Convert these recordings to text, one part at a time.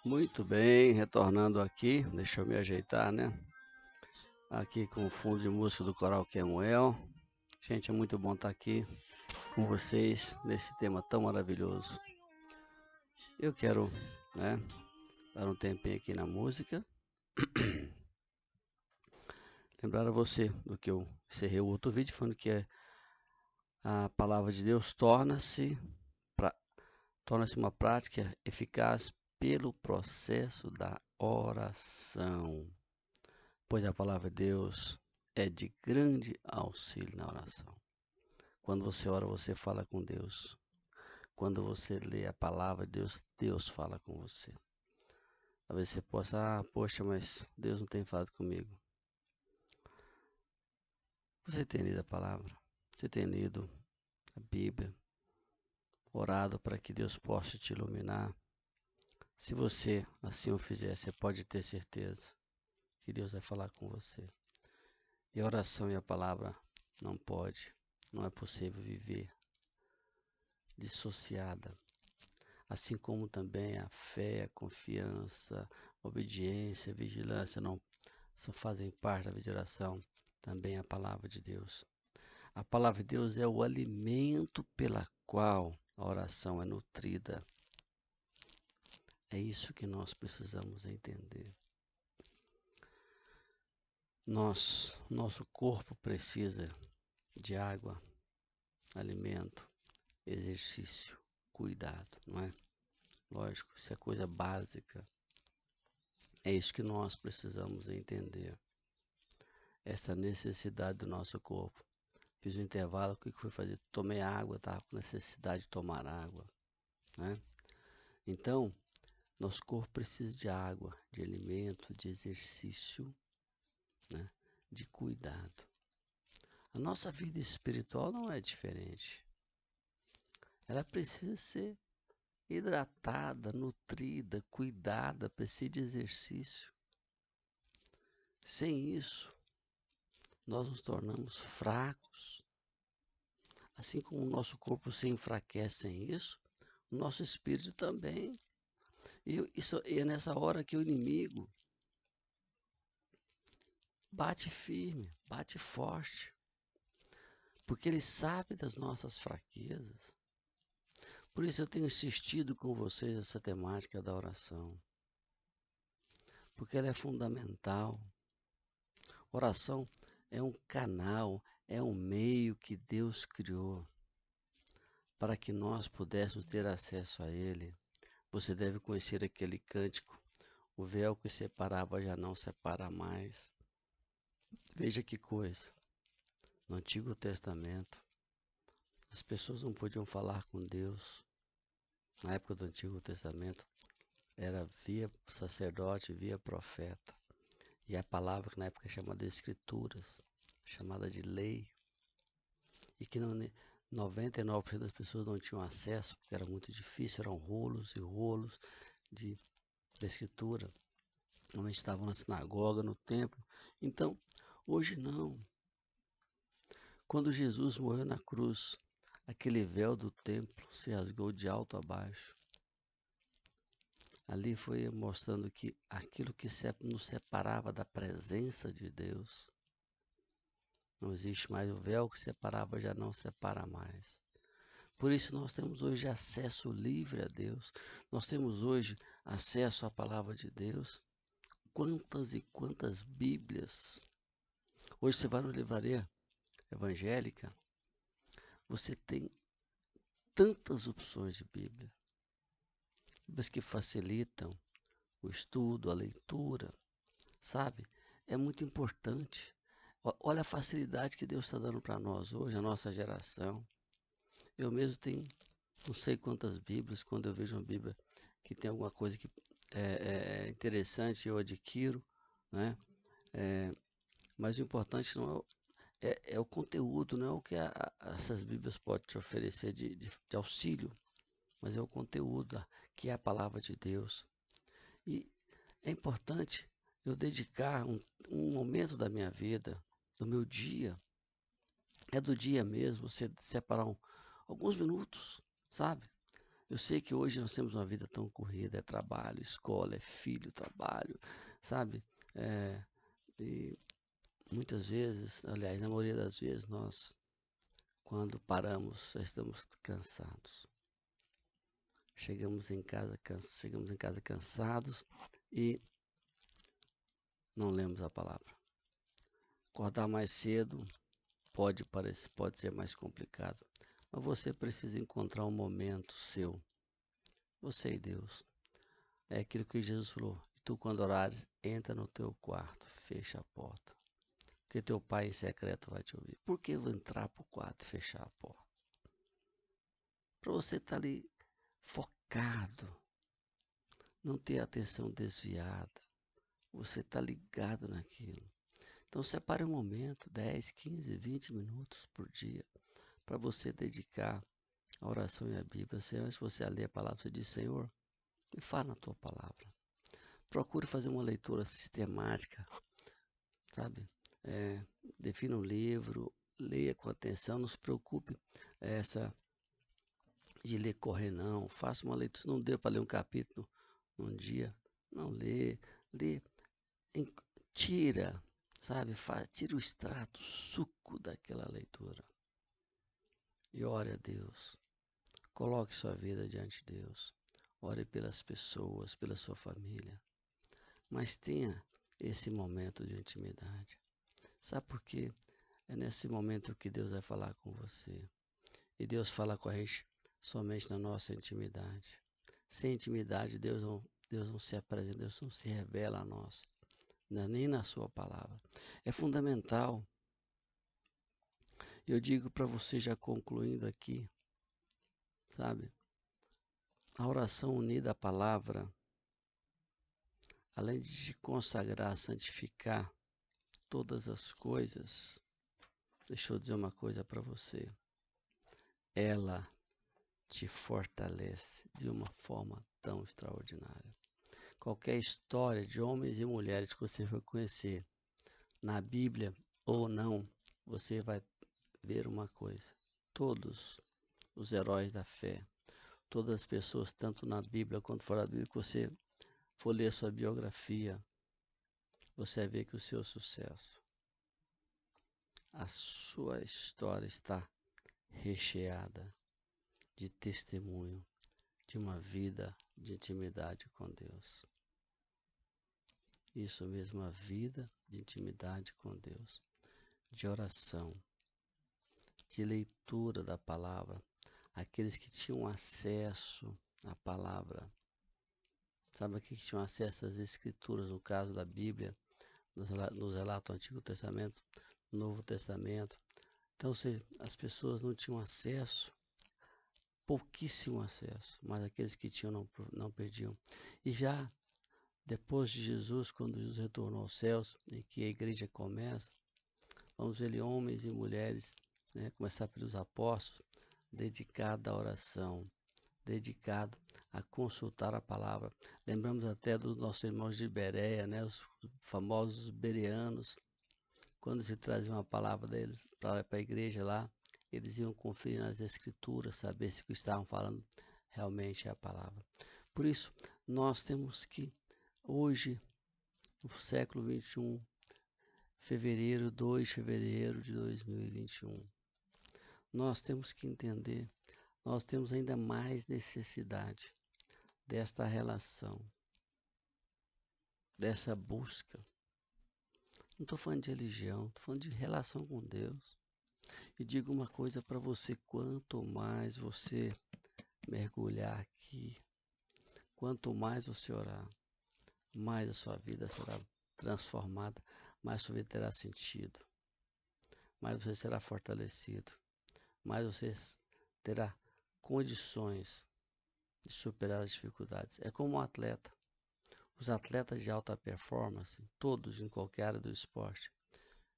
Muito bem, retornando aqui, deixa eu me ajeitar, né? Aqui com o fundo de música do Coral Quemuel. Gente, é muito bom estar aqui com vocês nesse tema tão maravilhoso. Eu quero, né, dar um tempinho aqui na música. Lembrar a você do que eu encerrei o outro vídeo, falando que a palavra de Deus torna-se uma prática eficaz pelo processo da oração. Pois a palavra de Deus é de grande auxílio na oração. Quando você ora, você fala com Deus. Quando você lê a palavra de Deus, Deus fala com você. Talvez você possa, poxa, mas Deus não tem falado comigo. Você tem lido a palavra? Você tem lido a Bíblia? Orado para que Deus possa te iluminar? Se você assim o fizer, você pode ter certeza que Deus vai falar com você. E a oração e a palavra não é possível viver dissociada. Assim como também a fé, a confiança, a obediência, a vigilância não só fazem parte da vida de oração, também a palavra de Deus. A palavra de Deus é o alimento pela qual a oração é nutrida. É isso que nós precisamos entender. Nosso corpo precisa de água, alimento, exercício, cuidado, não é? Lógico, isso é coisa básica. É isso que nós precisamos entender. Essa necessidade do nosso corpo. Fiz um intervalo, o que fui fazer? Tomei água, estava com necessidade de tomar água, né? Então, nosso corpo precisa de água, de alimento, de exercício, né? De cuidado. A nossa vida espiritual não é diferente. Ela precisa ser hidratada, nutrida, cuidada, precisa de exercício. Sem isso, nós nos tornamos fracos. Assim como o nosso corpo se enfraquece sem isso, o nosso espírito também. E é nessa hora que o inimigo bate firme, bate forte, porque ele sabe das nossas fraquezas. Por isso eu tenho insistido com vocês essa temática da oração, porque ela é fundamental. Oração é um canal, é um meio que Deus criou para que nós pudéssemos ter acesso a Ele. Você deve conhecer aquele cântico: o véu que separava já não separa mais. Veja que coisa. No Antigo Testamento, as pessoas não podiam falar com Deus. Na época do Antigo Testamento, era via sacerdote, via profeta. E a palavra que na época é chamada de Escrituras, chamada de lei. E que 99% das pessoas não tinham acesso, porque era muito difícil, eram rolos e rolos da Escritura. Normalmente estavam na sinagoga, no templo. Então, hoje não. Quando Jesus morreu na cruz, aquele véu do templo se rasgou de alto a baixo. Ali foi mostrando que aquilo que nos separava da presença de Deus, não existe mais. O véu que separava já não separa mais. Por isso nós temos hoje acesso livre a Deus. Nós temos hoje acesso à palavra de Deus. Quantas e quantas Bíblias. Hoje você vai na livraria evangélica, você tem tantas opções de Bíblia. Bíblias que facilitam o estudo, a leitura, sabe? É muito importante. Olha a facilidade que Deus está dando para nós hoje, a nossa geração. Eu mesmo tenho não sei quantas Bíblias. Quando eu vejo uma Bíblia que tem alguma coisa que é interessante, eu adquiro, né? Mas o importante não é o conteúdo, não é o que essas Bíblias podem te oferecer de auxílio, mas é o conteúdo, que é a palavra de Deus. E é importante eu dedicar um momento da minha vida, do meu dia, do dia mesmo, você separar alguns minutos, sabe? Eu sei que hoje nós temos uma vida tão corrida, é trabalho, escola, é filho, trabalho, sabe? E muitas vezes, aliás, na maioria das vezes, nós, quando paramos, já estamos cansados. Chegamos em casa cansados e não lemos a palavra. Acordar mais cedo pode ser mais complicado, mas você precisa encontrar um momento seu, você e Deus. É aquilo que Jesus falou: tu, quando orares, entra no teu quarto, fecha a porta, porque teu pai em secreto vai te ouvir. Por que eu vou entrar para o quarto e fechar a porta? Para você estar ali focado, não ter a atenção desviada, você está ligado naquilo. Então separe um momento, 10, 15, 20 minutos por dia, para você dedicar a oração e a Bíblia. Senhor, se você ler a palavra, você diz: Senhor, me fala na tua palavra. Procure fazer uma leitura sistemática, sabe? Defina um livro, leia com atenção, não se preocupe de ler correr, não. Faça uma leitura, não deu para ler um capítulo num dia, não lê, tira, sabe? Tira o extrato, o suco daquela leitura e ore a Deus. Coloque sua vida diante de Deus. Ore pelas pessoas, pela sua família. Mas tenha esse momento de intimidade. Sabe por quê? É nesse momento que Deus vai falar com você. E Deus fala com a gente somente na nossa intimidade. Sem intimidade, Deus não se apresenta, Deus não se revela a nós, nem na sua palavra. É fundamental. Eu digo para você, já concluindo aqui, sabe? A oração unida à palavra, além de consagrar, santificar todas as coisas, deixa eu dizer uma coisa para você. Ela te fortalece de uma forma tão extraordinária. Qualquer história de homens e mulheres que você for conhecer, na Bíblia ou não, você vai ver uma coisa. Todos os heróis da fé, todas as pessoas, tanto na Bíblia quanto fora da Bíblia, que você for ler sua biografia, você vai ver que o seu sucesso, a sua história está recheada de testemunho de uma vida de intimidade com Deus. Isso mesmo, a vida de intimidade com Deus, de oração, de leitura da palavra. Aqueles que tinham acesso à palavra, sabe aqueles que tinham acesso às escrituras, no caso da Bíblia, nos relatos do Antigo Testamento, do Novo Testamento. Então, as pessoas não tinham acesso, pouquíssimo acesso, mas aqueles que tinham não perdiam. E já depois de Jesus, quando Jesus retornou aos céus e que a igreja começa, vamos ver homens e mulheres, né, começar pelos apóstolos, dedicado à oração, dedicado a consultar a palavra. Lembramos até dos nossos irmãos de Bereia, né, os famosos bereanos, quando se trazia uma palavra deles para a igreja lá, eles iam conferir nas escrituras, saber se o que estavam falando realmente é a palavra. Por isso, nós temos que, hoje, no século 21, 2 de fevereiro de 2021, nós temos que entender, nós temos ainda mais necessidade desta relação, dessa busca. Não estou falando de religião, estou falando de relação com Deus. E digo uma coisa para você: quanto mais você mergulhar aqui, quanto mais você orar, mais a sua vida será transformada, mais a sua vida terá sentido, mais você será fortalecido, mais você terá condições de superar as dificuldades. É como um atleta. Os atletas de alta performance, todos em qualquer área do esporte,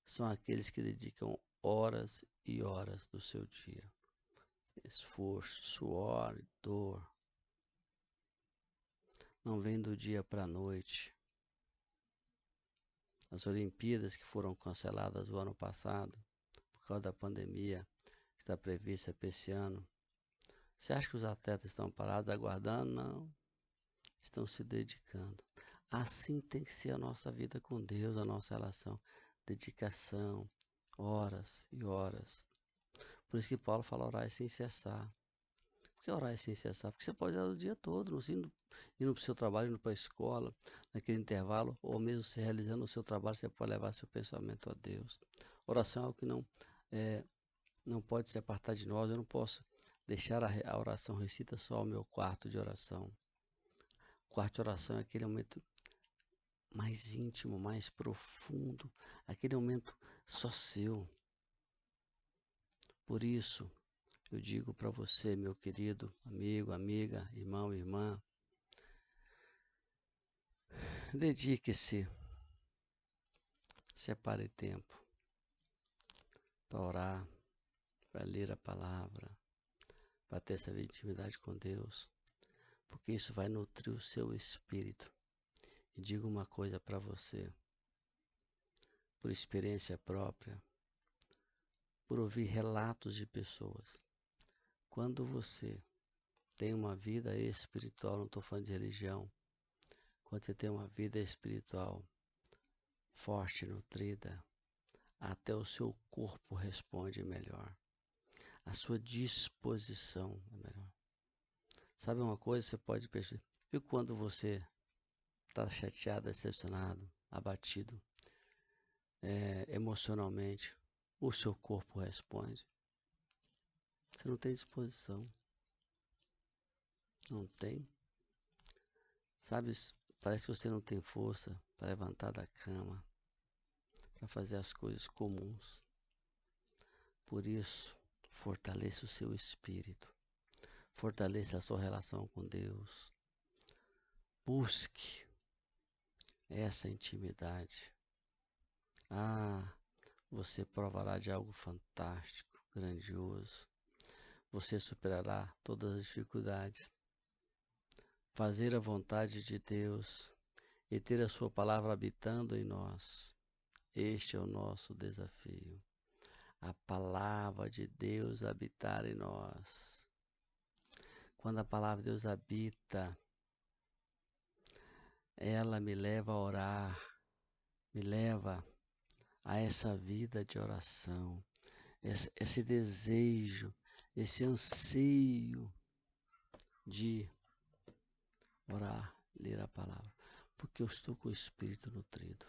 são aqueles que dedicam horas e horas do seu dia. Esforço, suor, dor. Não vem do dia para a noite. As Olimpíadas que foram canceladas o ano passado, por causa da pandemia, que está prevista para esse ano, Você acha que os atletas estão parados aguardando? Não. Estão se dedicando. Assim tem que ser a nossa vida com Deus, a nossa relação. Dedicação, horas e horas. Por isso que Paulo fala orar sem cessar. Por que orar sem cessar? Porque você pode orar o dia todo, indo para o seu trabalho, indo para a escola, naquele intervalo, ou mesmo se realizando o seu trabalho, você pode levar seu pensamento a Deus. Oração é algo que não pode se apartar de nós. Eu não posso deixar a oração recita só ao meu quarto de oração. O quarto de oração é aquele momento mais íntimo, mais profundo, aquele momento só seu. Por isso, eu digo para você, meu querido amigo, amiga, irmão, irmã, dedique-se, separe tempo para orar, para ler a palavra, para ter essa intimidade com Deus, porque isso vai nutrir o seu espírito. E digo uma coisa para você, por experiência própria, por ouvir relatos de pessoas. Quando você tem uma vida espiritual, não estou falando de religião, quando você tem uma vida espiritual forte, nutrida, até o seu corpo responde melhor. A sua disposição é melhor. Sabe uma coisa, você pode perceber, viu quando você está chateado, decepcionado, abatido, emocionalmente, o seu corpo responde. Você não tem disposição. Não tem. Sabe, parece que você não tem força para levantar da cama, para fazer as coisas comuns. Por isso, fortaleça o seu espírito. Fortaleça a sua relação com Deus. Busque essa intimidade. Você provará de algo fantástico, grandioso. Você superará todas as dificuldades. Fazer a vontade de Deus e ter a sua palavra habitando em nós. Este é o nosso desafio. A palavra de Deus habitar em nós. Quando a palavra de Deus habita, ela me leva a orar, me leva a essa vida de oração, esse desejo, esse anseio de orar, ler a palavra, porque eu estou com o espírito nutrido.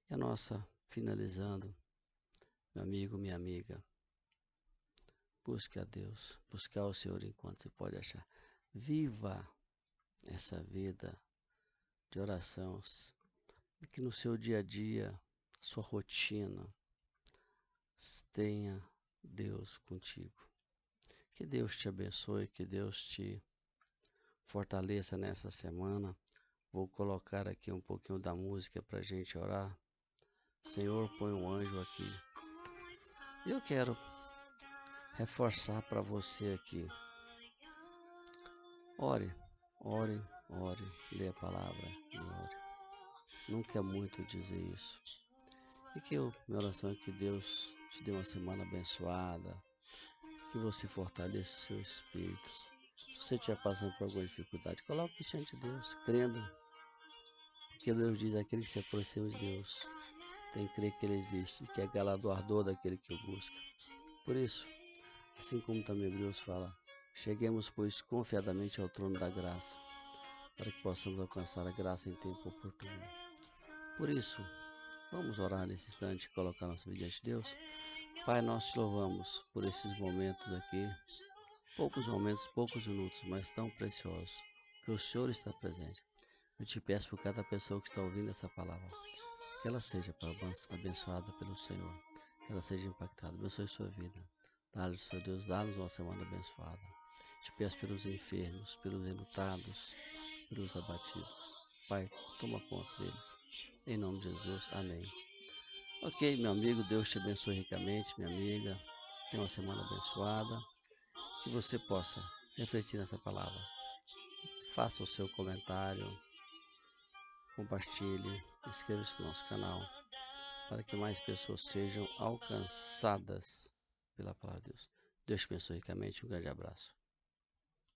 E a nossa, finalizando, meu amigo, minha amiga, busque a Deus, busque ao Senhor enquanto você pode achar. Viva essa vida de oração, que no seu dia a dia, sua rotina, tenha Deus contigo. Que Deus te abençoe, que Deus te fortaleça nessa semana. Vou colocar aqui um pouquinho da música para a gente orar. Senhor, põe um anjo aqui. Eu quero reforçar para você aqui. Ore, ore, ore, lê a palavra e ore. Nunca é muito dizer isso. E que minha oração é que Deus te dê uma semana abençoada, que você fortaleça o seu espírito. Se você estiver passando por alguma dificuldade, coloque diante de Deus, crendo. Porque Deus diz, aquele que se aproxima de Deus tem que crer que Ele existe, que é galardoador daquele que o busca. Por isso, assim como também Deus fala, cheguemos, pois, confiadamente ao trono da graça, para que possamos alcançar a graça em tempo oportuno. Por isso, vamos orar nesse instante e colocar nossa vida diante de Deus. Pai, nós te louvamos por esses momentos aqui, poucos momentos, poucos minutos, mas tão preciosos, que o Senhor está presente. Eu te peço por cada pessoa que está ouvindo essa palavra, que ela seja abençoada pelo Senhor, que ela seja impactada. Abençoe sua vida. Dá-lhes, Senhor Deus, dá-nos uma semana abençoada. Te peço pelos enfermos, pelos enlutados, pelos abatidos. Pai, toma conta deles. Em nome de Jesus, amém. Ok, meu amigo, Deus te abençoe ricamente, minha amiga. Tenha uma semana abençoada. Que você possa refletir nessa palavra. Faça o seu comentário, compartilhe, inscreva-se no nosso canal, para que mais pessoas sejam alcançadas pela palavra de Deus. Deus te abençoe ricamente. Um grande abraço.